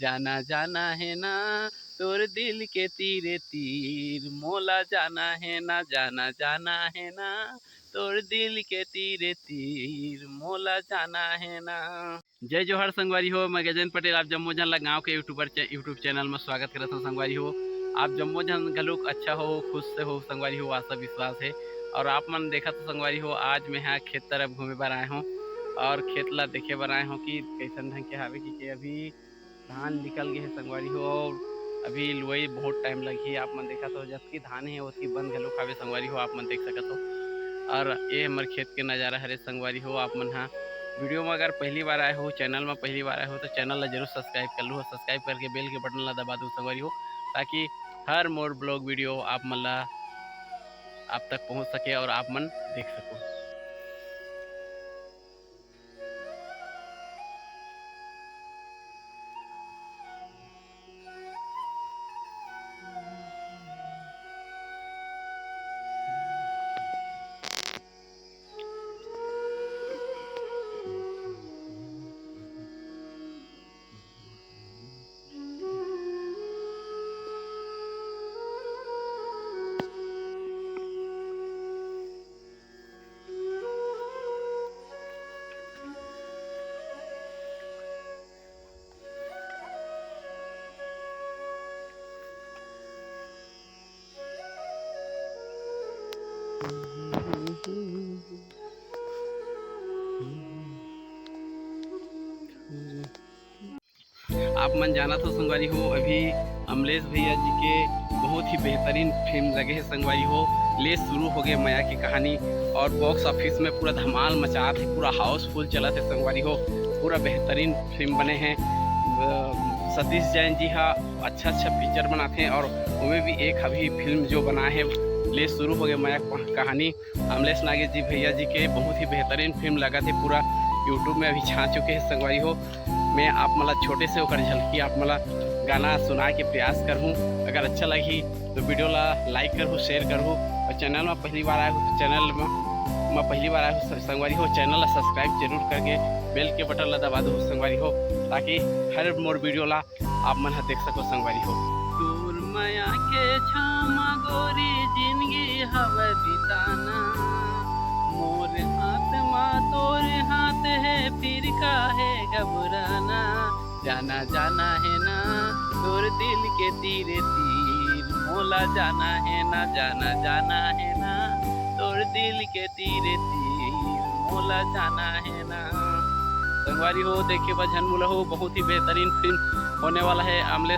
जाना जाना है ना तोर दिल के तीरे तीर, मोला जाना है ना, जाना जाना है ना तोर दिल के तीरे तीर, मोला जाना है ना। जय जोहर संगवारी हो, मैं गजेंद्र पटेल आप जम्मो जन ला गाँव के यूट्यूब चैनल में स्वागत करता हूँ। संगवारी हो आप जम्मो जन घलुक अच्छा हो, खुश से हो संगवारी हो, आशा विश्वास है। और आप मन देखा तो संगवारी हो आज मैं यहाँ खेत तरफ घूमे बर आए हूँ और खेत ला देखे बर आए हूँ कि कैसन ढंग के हावे कि अभी धान निकल गए है संगवारी हो। और अभी लुआई बहुत टाइम लगी। आप मन देखा तो जबकि धान है उसकी बन घलुक हावे संगवारी हो, आप मन देख सकत हो। और ये हमारे खेत के नज़ारा हरे संगवारी हो। आप मन हाँ वीडियो में अगर पहली बार आए हो, चैनल में पहली बार आए हो तो चैनल ला जरूर सब्सक्राइब कर लो। सब्सक्राइब करके बेल के बटन ला दबा दो संगवारी हो, ताकि हर मोर ब्लॉग वीडियो आप मन ला आप तक पहुंच सके और आप मन देख सको। आप मन जाना तो संगवारी हो अभी अमलेश भैया जी के बहुत ही बेहतरीन फिल्म लगे है संगवारी हो। ले शुरू हो गए माया की कहानी और बॉक्स ऑफिस में पूरा धमाल मचा थे, पूरा हाउसफुल चला थे संगवारी हो। पूरा बेहतरीन फिल्म बने हैं। सतीश जैन जी हाँ अच्छा पिक्चर बनाते हैं और उनमें भी एक अभी फिल्म जो बना है ले शुरू हो गए माया कहानी। अमलेश नागेश जी भैया जी के बहुत ही बेहतरीन फिल्म लगा थे, पूरा यूट्यूब में अभी छा चुके हैं संगवारी हो। मैं आप मतलब छोटे से होकर झलकी आप मतलब गाना सुना के प्रयास करूँ। अगर अच्छा लगी तो वीडियो ला लाइक करूँ, शेयर करूँ। और चैनल में पहली बार आया हो तो चैनल में पहली बार आया हो संगवारी हो, चैनल ला सब्सक्राइब जरूर करके बेल के बटन ला दबा दो संगवारी हो, ताकि हर मोर वीडियो ला आप मन देख सको संगवारी हो। दूर माया के छामा गोरी जिंदगी हवा बिताना, मोर हाथ मा तोर हाथ है फिर का है घबराना। जाना जाना है ना तोर दिल के तीरे तीर, मोला जाना है ना, जाना जाना है ना तोर दिल के तीरे तीर, मोला जाना है ना। संगवारी हो देखे बजन मुला हो बहुत ही बेहतरीन फिल्म होने वाला है। अमलेश